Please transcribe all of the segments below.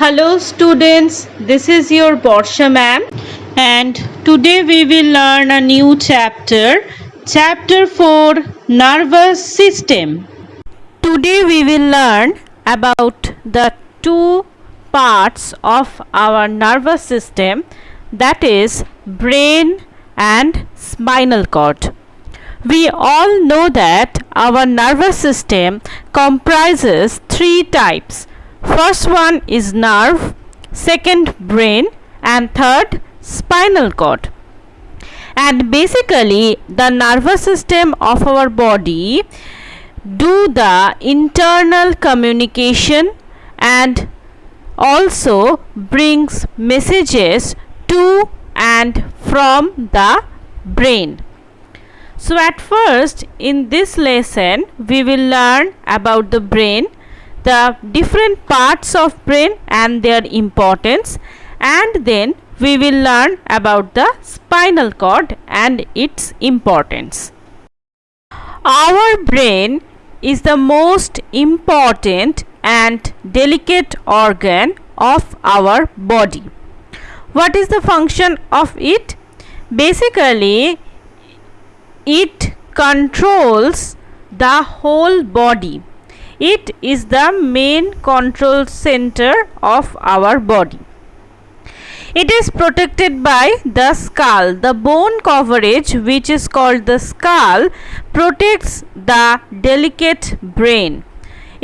Hello students, this is your Borsha ma'am, and today we will learn a new chapter, chapter 4, nervous system. Today we will learn about the two parts of our nervous system, that is brain and spinal cord. We all know that our nervous system comprises three types. First one is nerve, second brain, and third spinal cord. And basically the nervous system of our body do the internal communication and also brings messages to and from the brain. So at first in this lesson we will learn about the brain, the different parts of brain and their importance, and then we will learn about the spinal cord and its importance. Our brain is the most important and delicate organ of our body. What is the function of it? Basically, it controls the whole body. It is the main control center of our body. It is protected by the skull. The bone coverage, which is called the skull, protects the delicate brain.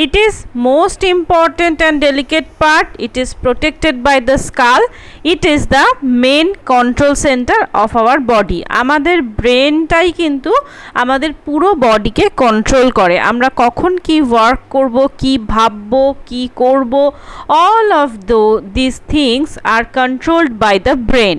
It is most important and delicate part. It is protected by the skull. It is the main control center of our body. আমাদের ব্রেনটাই কিন্তু আমাদের পুরো বডিকে control করে। আমরা কখন কি work করব, কি ভাববো, কি করব, all of these things are controlled by the brain.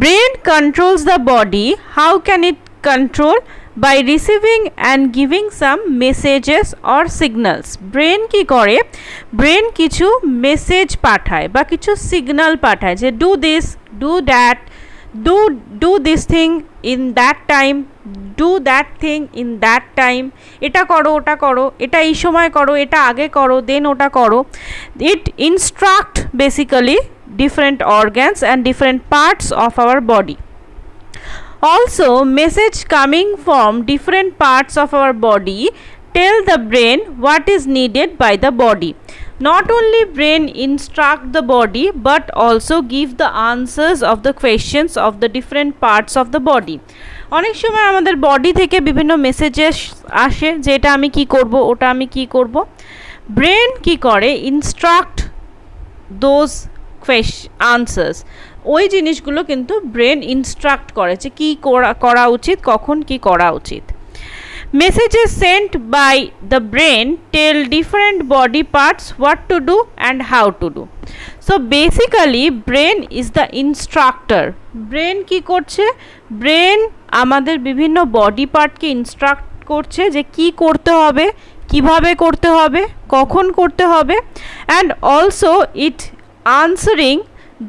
Brain controls the body. How can it control? By receiving and giving some messages or signals. Brain কি করে? Brain কিছু মেসেজ পাঠায় বা কিছু সিগন্যাল পাঠায় যে do this, do that, do this thing in that time, do that thing in that time. এটা করো, ওটা করো, এটা এই সময় করো, এটা আগে করো, দেন ওটা করো. It instruct basically different organs and different parts of our body. Also, message coming from different parts of our body tell the brain what is needed by the body. Not only brain instruct the body but also give the answers of the questions of the different parts of the body. অনেক সময় আমাদের body থেকে বিভিন্ন messages আসে যে এটা আমি কি করব, ওটা আমি কি করব। ব্রেন কি করে? Instruct those answers. ওই জিনিসগুলো কিন্তু ব্রেন ইনস্ট্রাক্ট করে যে কী করা উচিত, কখন কি করা উচিত। Messages sent by the brain tell different body parts what to do and how to do. So basically brain is the instructor. Brain কি করছে? ব্রেন আমাদের বিভিন্ন বডি পার্টকে ইনস্ট্রাক্ট করছে যে কি করতে হবে, কিভাবে করতে হবে, কখন করতে হবে, and also it answering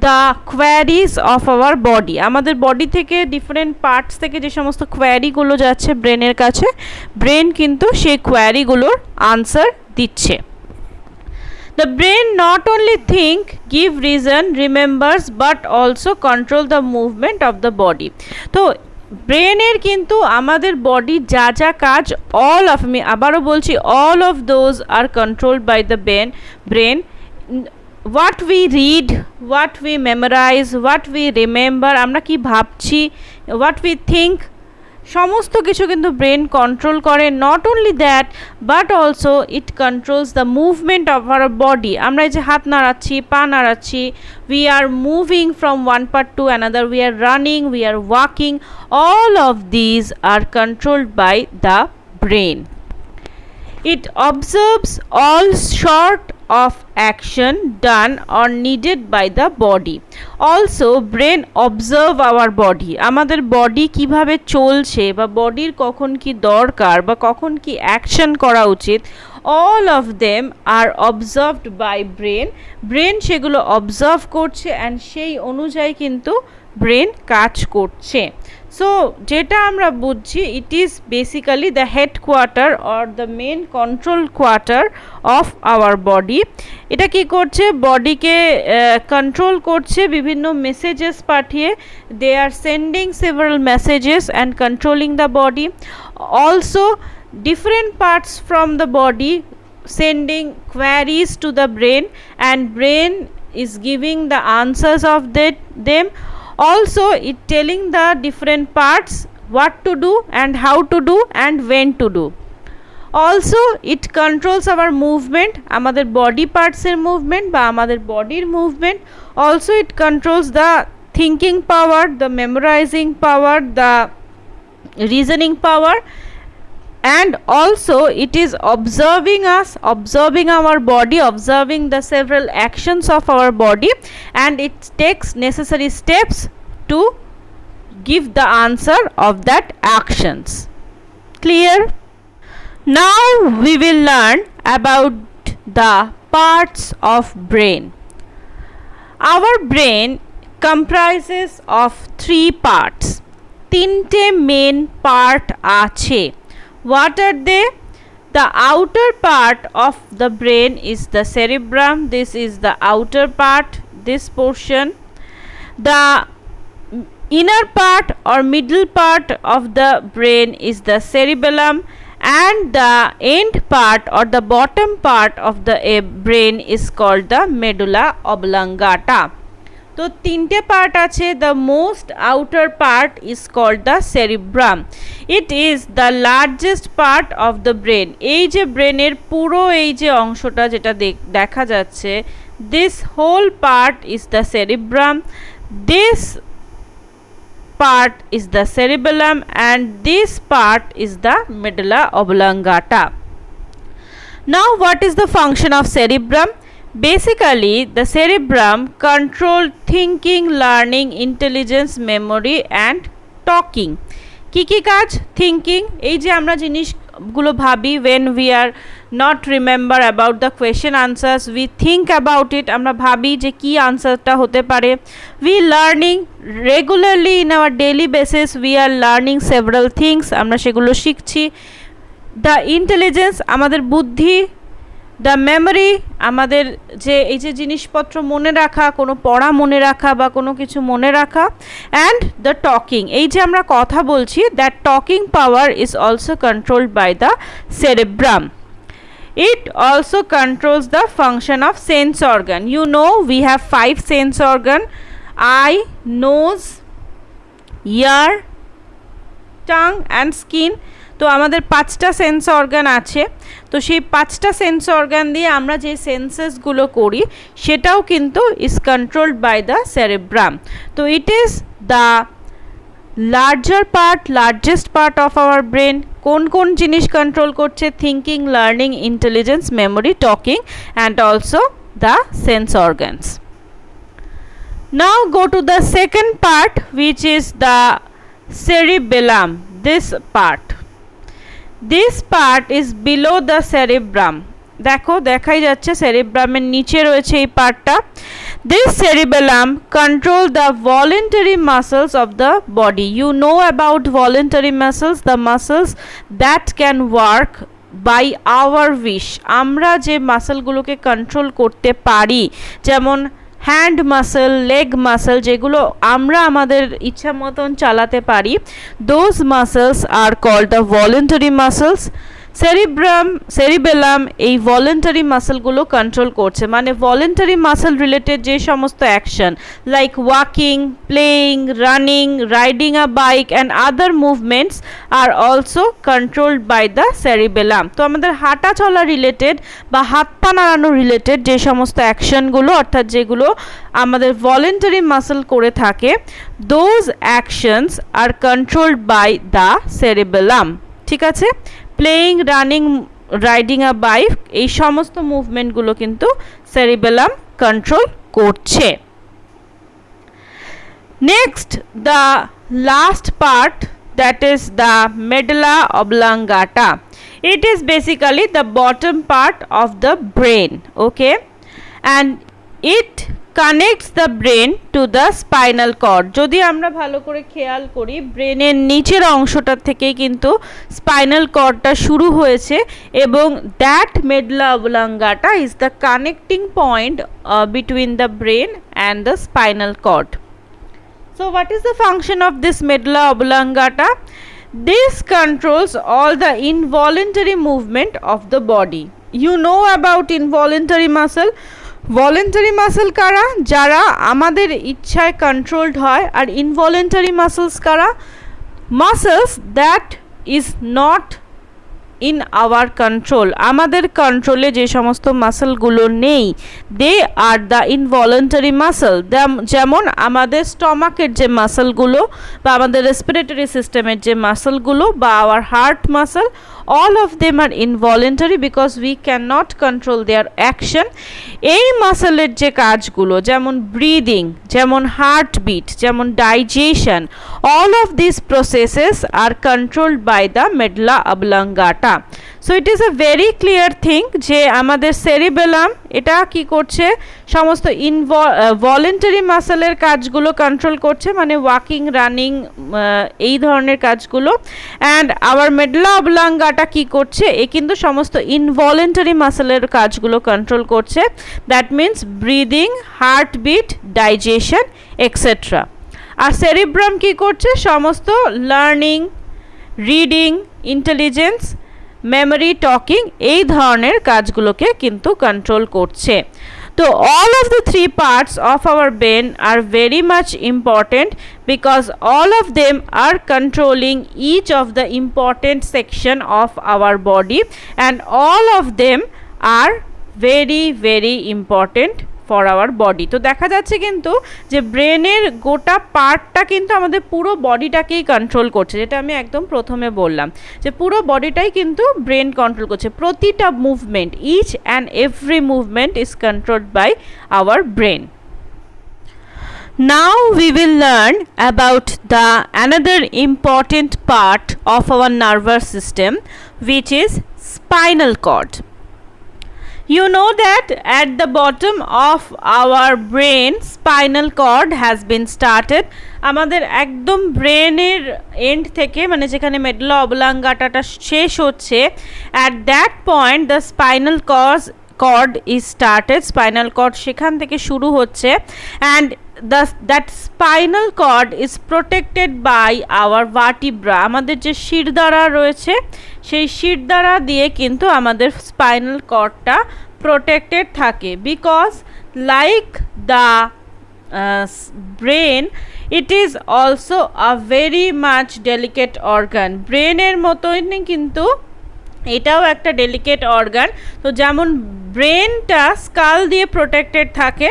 the queries of our body. আমাদের বডি থেকে ডিফারেন্ট পার্টস থেকে যে সমস্ত কোয়ারিগুলো যাচ্ছে ব্রেনের কাছে, ব্রেন কিন্তু সেই কোয়ারিগুলোর আনসার দিচ্ছে। The brain not only think, give reason, remembers but also control the movement of the body. তো ব্রেনের কিন্তু আমাদের বডি যা যা কাজ all of me আবারও বলছি all of those are controlled by the brain. What we read, what we memorize, what we remember, আমরা কি ভাবছি, what we think, সমস্ত কিছু কিন্তু ব্রেন কন্ট্রোল করে। Not only that but also it controls the movement of our body. আমরা এই যে হাত নাড়াচ্ছি, পা নাড়াচ্ছি, we are moving from one part to another, we are running, we are walking, all of these are controlled by the brain. It observes all sort of action done or needed by the body. Also brain observe our body. আমাদের body কিভাবে চলছে বা বডির কখন কি দরকার বা কখন কি অ্যাকশন করা উচিত, all of them are observed by brain. Brain সেগুলো অবজার্ভ করছে অ্যান্ড সেই অনুযায়ী কিন্তু ব্রেন কাজ করছে। সো যেটা আমরা বুঝছি, it is basically the headquarter or the main control quarter of our body. এটা কি করছে, বডিকে কন্ট্রোল করছে বিভিন্ন মেসেজেস পাঠিয়ে। They are sending several messages and controlling the body. Also different parts from the body sending queries to the brain, and brain is giving the answers of them. Also it telling the different parts what to do and how to do and when to do. Also it controls our movement, আমাদের body parts এর movement বা আমাদের বডির movement. Also it controls the thinking power, the memorizing power, the reasoning power, and also it is observing us, observing our body, observing the several actions of our body, and it takes necessary steps to give the answer of that actions. Clear? Now we will learn about the parts of brain. Our brain comprises of 3 parts. তিনটে main part আছে। What are they? The outer part of the brain is the cerebrum. This is the outer part, this portion. The inner part or middle part of the brain is the cerebellum, and the end part or the bottom part of the brain is called the medulla oblongata. তো তিনটে part আছে। The most outer part is called the cerebrum. It is the largest part of the brain. এই যে ব্রেনের পুরো এই যে অংশটা যেটা দেখা যাচ্ছে, this whole part is the cerebrum, this part is the cerebellum, and this part is the medulla oblongata. Now what is the function of cerebrum? Basically the cerebrum control thinking, learning, intelligence, memory and talking. কি কি কাজ? Thinking, এই যে আমরা জিনিসগুলো ভাবি, when we are not remember about the question answers, we think about it, আমরা ভাবি যে কি আনসারটা হতে পারে। we learning regularly in our daily basis, we are learning several things, আমরা সেগুলো শিখছি। the intelligence, আমাদের বুদ্ধি। দ্য মেমোরি, আমাদের যে এই যে জিনিসপত্র মনে রাখা, কোনো পড়া মনে রাখা বা কোনো কিছু মনে রাখা। অ্যান্ড দ্য টকিং, এই যে আমরা কথা বলছি, that talking power is also controlled by the cerebrum. It also controls the function of sense organ. You know we have 5 sense organ: eye, nose, ear, tongue and skin. তো আমাদের 5টা sense organ আছে। তো সেই 5টা sense organ দিয়ে আমরা যে সেন্সেসগুলো করি সেটাও কিন্তু is controlled by the cerebrum. তো it is the larger part, largest part of our brain. কোন কোন জিনিস কন্ট্রোল করছে? Thinking, learning, intelligence, memory, talking and also the sense organs. Now go to the second part which is the cerebellum. This part is below the cerebrum. দেখো দেখাই যাচ্ছে সেরিব্রামের নিচে রয়েছে এই পার্টটা। This cerebellum control the voluntary muscles of the body. You know about voluntary muscles, the muscles that can work by our wish. আমরা যে মাসলগুলোকে control করতে পারি, যেমন হ্যান্ড মাসল, লেগ মাসল, যেগুলো আমরা আমাদের ইচ্ছা মতন চালাতে পারি, those muscles are called the voluntary muscles. Cerebellum এই ভলেন্টারি মাসলগুলো কন্ট্রোল করছে, মানে ভলেন্টারি মাসল রিলেটেড যে সমস্ত action like walking, playing, running, riding a bike and other movements are also controlled by the cerebellum. তো আমাদের হাঁটা চলা রিলেটেড বা হাত পা নাড়ানো রিলেটেড যে সমস্ত অ্যাকশনগুলো, অর্থাৎ যেগুলো আমাদের ভলেন্টারি মাসল করে থাকে, those actions are controlled by the cerebellum. ঠিক আছে? Playing, running, riding a bike, এই সমস্ত মুভমেন্টগুলো কিন্তু সেরিবেলাম কন্ট্রোল করছে। Next the last part, that is the medulla oblongata. It is basically the bottom part of the brain, okay, and it connects the brain to the spinal cord. যদি আমরা ভালো করে খেয়াল করি, ব্রেনের নিচের অংশটার থেকেই কিন্তু স্পাইনাল কর্ডটা শুরু হয়েছে এবং that medulla oblongata is the connecting point between the brain and the spinal cord. So what is the function of this medulla oblongata? This controls all the involuntary movement of the body. You know about involuntary muscle. Voluntary muscle কারা? যারা আমাদের ইচ্ছায় controlled হয়। আর involuntary muscles কারা? Muscles that is not in our control. আমাদের কন্ট্রোলে যে সমস্ত মাসেলগুলো নেই, দে আর দ্য ইনভলেন্টারি মাসেল। যেমন আমাদের স্টমাকের যে মাসেলগুলো বা আমাদের রেসপিরেটরি সিস্টেমের যে মাসেলগুলো বা hour heart muscle, all of them are involuntary because we cannot control their action. এই মাসেলের যে কাজগুলো, যেমন ব্রিদিং, যেমন হার্টবিট, যেমন digestion, all of these processes are controlled by the medulla oblongata. So it is a very clear thing যে আমাদের cerebellum এটা কি করছে, সমস্ত ভলেন্টারি মাসেলের কাজগুলো কন্ট্রোল করছে, মানে ওয়াকিং, রানিং, এই ধরনের কাজগুলো। অ্যান্ড আওয়ার মেডুলা অবলাঙ্গাটা কি করছে, এ কিন্তু সমস্ত ইনভলেন্টারি মাসেলের কাজগুলো কন্ট্রোল করছে। That means breathing, heartbeat, digestion etcetera. আর সেরিব্রাম কি করছে, সমস্ত learning, reading, intelligence, memory, talking, এই ধরনের কাজগুলোকে কিন্তু কন্ট্রোল করছে। তো all of the three parts of our brain are very much important because all of them are controlling each of the important section of our body and all of them are very very important for our body. তো দেখা যাচ্ছে কিন্তু যে ব্রেনের গোটা পার্টটা কিন্তু আমাদের পুরো বডিটাকেই কন্ট্রোল করছে, যেটা আমি একদম প্রথমে বললাম যে পুরো বডিটাই কিন্তু ব্রেন কন্ট্রোল করছে। প্রতিটা movement, each and every movement is controlled by our brain. Now we will learn about the another important part of our nervous system, which is spinal cord. You know that at the bottom of our brain spinal cord has been started. আমাদের একদম ব্রেনের and থেকে, মানে যেখানে medulla অবলাঙ্গাটাটা শেষ হচ্ছে, at that point the spinal cord is started. spinal cord সেখান থেকে শুরু হচ্ছে and that spinal cord is protected by our vertebra. আমাদের যে শিরদাঁড়া রয়েছে, সেই শিরদাঁড়া দিয়ে কিন্তু আমাদের স্পাইনাল কর্ডটা প্রোটেক্টেড থাকে। Because like the brain, it is also a very much delicate organ. ব্রেনের মতনই কিন্তু এটাও একটা ডেলিকেট অর্গান। তো যেমন ব্রেনটা স্কাল দিয়ে প্রোটেক্টেড থাকে,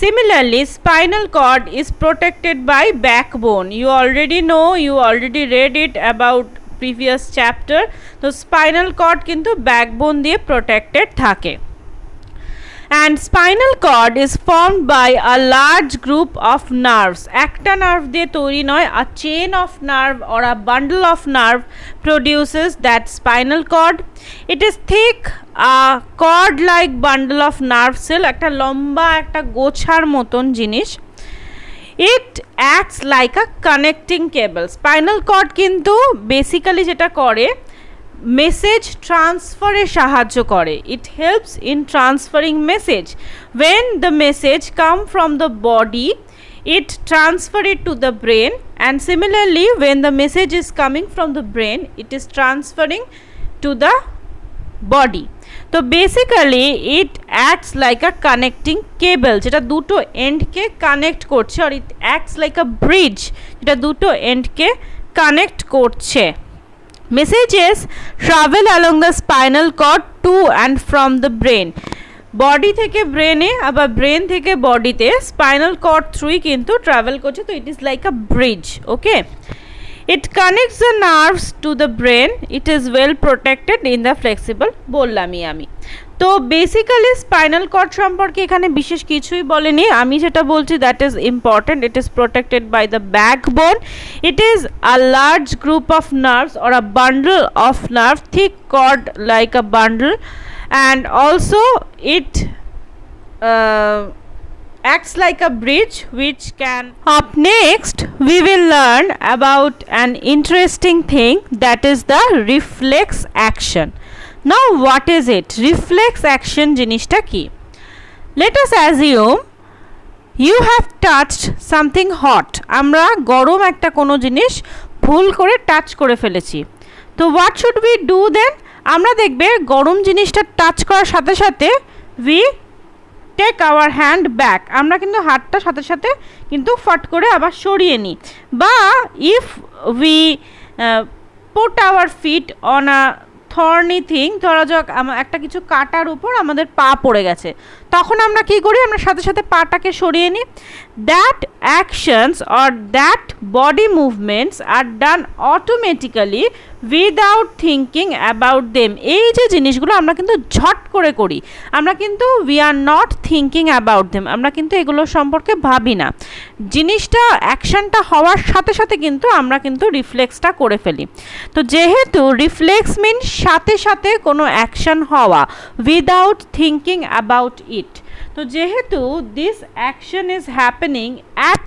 similarly spinal cord is protected by backbone. You already know, you already read it about previous chapter. তো spinal cord কিন্তু backbone দিয়ে protected থাকে। And spinal cord is formed by a large group of nerves. একটা nerve দিয়ে তৈরি নয়, a chain of nerve or a bundle of nerve produces that spinal cord. It is thick, a cord like bundle of nerve cell, একটা লম্বা একটা গোছার মতন জিনিস। It acts like a connecting cable. spinal cord কিন্তু basically যেটা করে, message ট্রান্সফারে সাহায্য করে। It helps in transferring message. when the message come from the body, it transfer it to the brain, and similarly when the message is coming from the brain, it is transferring to the body. তো basically it acts like a connecting cable, যেটা দুটো এন্ডকে connect করছে, আর it acts like a bridge, যেটা দুটো এন্ডকে connect করছে। Messages travel along the spinal cord to and from the brain. Body থেকে ব্রেনে, আবার ব্রেন থেকে বডিতে স্পাইনাল কর্ড থ্রুই কিন্তু ট্রাভেল করছে। তো it is like a bridge. Okay, it connects the nerves to the brain. It is well protected in the flexible, বললামই আমি। তো বেসিক্যালি স্পাইনাল কর্ড সম্পর্কে এখানে বিশেষ কিছুই বলেনি, আমি যেটা বলছি that is important. It is protected by the backbone. It is a large group of nerves or a bundle of nerve, thick cord like a bundle, and also it acts like a bridge which can. Up next we will learn about an interesting thing, that is the reflex action. Now what is it? Reflex action জিনিসটা কি? Let us assume you have touched something hot. আমরা গরম একটা কোনো জিনিস ভুল করে touch করে ফেলেছি। তো what should we do then? আমরা দেখবে গরম জিনিসটা টাচ করার সাথে সাথে we take our hand back, আমরা কিন্তু হাতটা সাথে সাথে কিন্তু ফট করে আবার সরিয়ে নিই। বা if we put our feet on a thorny thing, ধরা যাক একটা কিছু কাটার উপর আমাদের পা পড়ে গেছে, তখন আমরা কি করি? আমরা সাথে সাথে পাটাকে সরিয়ে নিই। That actions or that body movements are done automatically without thinking about them. এই যে জিনিসগুলো আমরা কিন্তু ঝট করে করি, আমরা কিন্তু we are not thinking about them, আমরা কিন্তু এগুলো সম্পর্কে ভাবি না। জিনিসটা অ্যাকশনটা হওয়ার সাথে সাথে কিন্তু আমরা কিন্তু রিফ্লেক্সটা করে ফেলি। তো যেহেতু রিফ্লেক্স মিন সাথে সাথে কোনো অ্যাকশন হওয়া উইদাউট থিঙ্কিং অ্যাবাউট ইট, তো যেহেতু this action is happening at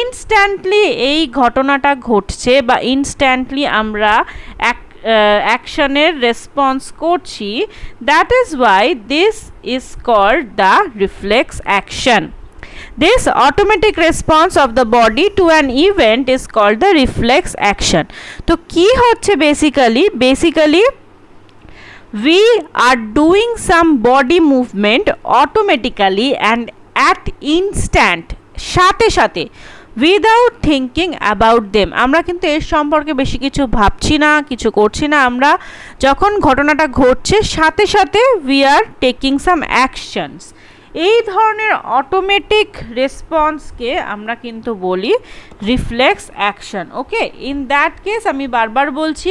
instantly এই ঘটনাটা ঘটছে বা ইনস্ট্যান্টলি আমরা অ্যাকশনের রেসপন্স করছি, that is why this is called the reflex action. This automatic response of the body to an event is called the reflex action. তো কি হচ্ছে basically we are doing some body movement automatically and at instant, সাথে সাথে without thinking about them. আমরা কিন্তু এর সম্পর্কে বেশি কিছু ভাবছি না, কিছু করছি না, আমরা যখন ঘটনাটা ঘটছে সাথে সাথে we are taking some actions. এই ধরনের অটোমেটিক রেসপন্সকে আমরা কিন্তু বলি reflex action. Okay, in that case আমি বারবার বলছি,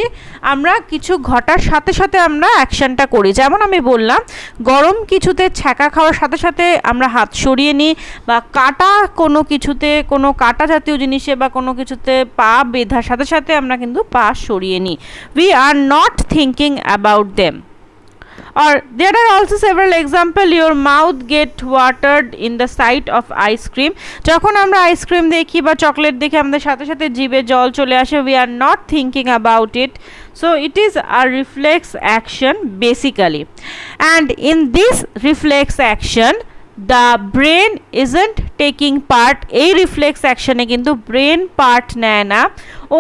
আমরা কিছু ঘটার সাথে সাথে আমরা অ্যাকশনটা করি। যেমন আমি বললাম, গরম কিছুতে ছ্যাঁকা খাওয়ার সাথে সাথে আমরা হাত সরিয়ে নিই, বা কাটা কোনো কিছুতে, কোনো কাটা জাতীয় জিনিসে বা কোনো কিছুতে পা বেঁধার সাথে সাথে আমরা কিন্তু পা সরিয়ে নিই। We are not thinking about them. Or there are also several example, your mouth get watered in the sight of ice cream. যখন আমরা আইসক্রিম দেখি বা চকলেট দেখি আমাদের সাথে সাথে জিভে জল চলে আসে, we are not thinking about it, so it is a reflex action basically. And in this reflex action the brain isn't taking part. এই রিফ্লেক্স অ্যাকশনে কিন্তু ব্রেন পার্ট নেয় না,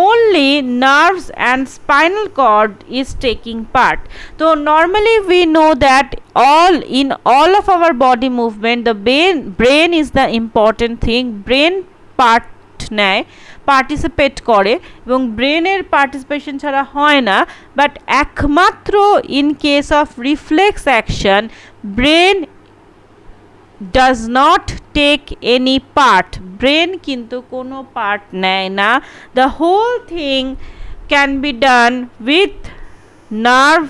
only nerves and spinal cord is taking part. So normally we know that in all of our body movement the brain is the important thing. brain part নেয়, participate করে, এবং ব্রেনের participation ছাড়া হয় না। But একমাত্র in case of reflex action brain does not take any part. brain কিন্তু কোনো পার্ট নেয় না। the whole thing can be done with nerve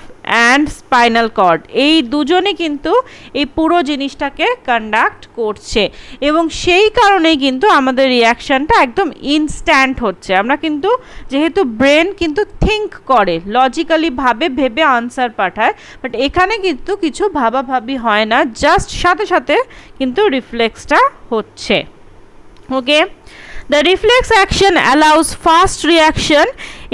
and spinal cord. এই দুজনে কিন্তু এই পুরো জিনিসটাকে কন্ডাক্ট করছে, এবং সেই কারণেই কিন্তু আমাদের রিয়াকশনটা একদম ইনস্ট্যান্ট হচ্ছে। আমরা কিন্তু যেহেতু ব্রেন কিন্তু থিঙ্ক করে, লজিক্যালি ভেবে আনসার পাঠায়, বাট এখানে কিন্তু কিছু ভাবাভাবি হয় না, জাস্ট সাথে সাথে কিন্তু রিফ্লেক্সটা হচ্ছে। ওকে, the reflex action allows fast reaction.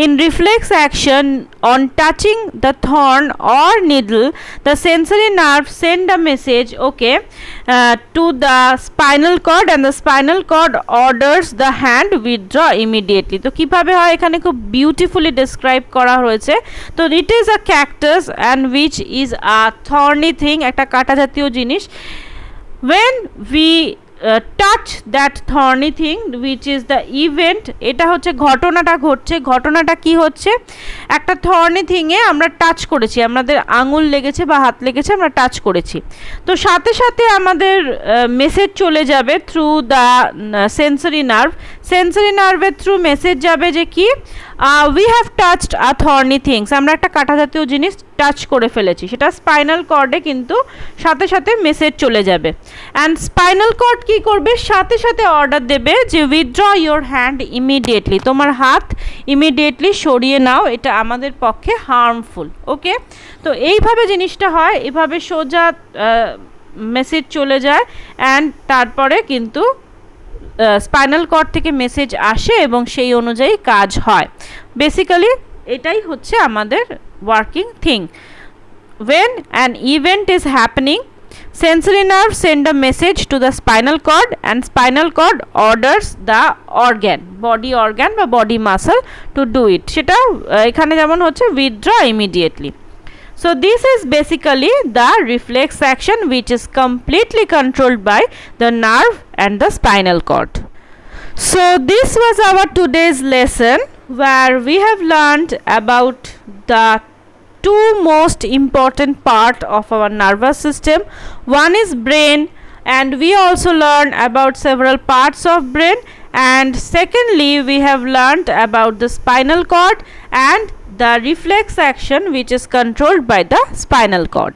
In reflex action, on touching the thorn or needle, the sensory nerve send a message to the spinal cord, and the spinal cord orders the hand withdraw immediately. তো কিভাবে হয় এখানে খুব beautifully describe করা হয়েছে। তো it is a cactus and which is a thorny thing, একটা কাটা জাতীয় জিনিস। when we touch that thorny thing which is the event, এটা হচ্ছে ঘটনাটা ঘটছে। ঘটনাটা কি হচ্ছে? একটা থর্নি থিংয়ে আমরা টাচ করেছি, আমাদের আঙুল লেগেছে বা হাত লেগেছে, আমরা টাচ করেছি, তো সাথে সাথে আমাদের মেসেজ চলে যাবে থ্রু দ্য সেন্সরি নার্ভের থ্রু মেসেজ যাবে যে কি we have touched a thorny things, আমরা একটা কাটা জাতীয় জিনিস টাচ করে ফেলেছি, সেটা স্পাইনাল কর্ডে কিন্তু সাথে সাথে মেসেজ চলে যাবে। অ্যান্ড স্পাইনাল কর্ড কি করবে? সাথে সাথে অর্ডার দেবে যে উইথড্র ইয়োর হ্যান্ড ইমিডিয়েটলি, তোমার হাত ইমিডিয়েটলি সরিয়ে নাও, এটা আমাদের পক্ষে হার্মফুল। ওকে, তো এইভাবে জিনিসটা হয়, এভাবে সোজা মেসেজ চলে যায় অ্যান্ড তারপরে কিন্তু স্পাইনাল কর্ড থেকে মেসেজ আসে এবং সেই অনুযায়ী কাজ হয়। বেসিক্যালি এটাই হচ্ছে আমাদের working thing. When an event is happening, sensory nerves send a message to the spinal cord and spinal cord orders the organ, body organ বা body muscle to do it. সেটা এখানে যেমন হচ্ছে withdraw immediately. So this is basically the reflex action which is completely controlled by the nerve and the spinal cord. So this was our today's lesson where we have learned about the two most important part of our nervous system. One is brain, and we also learn about several parts of brain, and secondly we have learned about the spinal cord and the reflex action which is controlled by the spinal cord.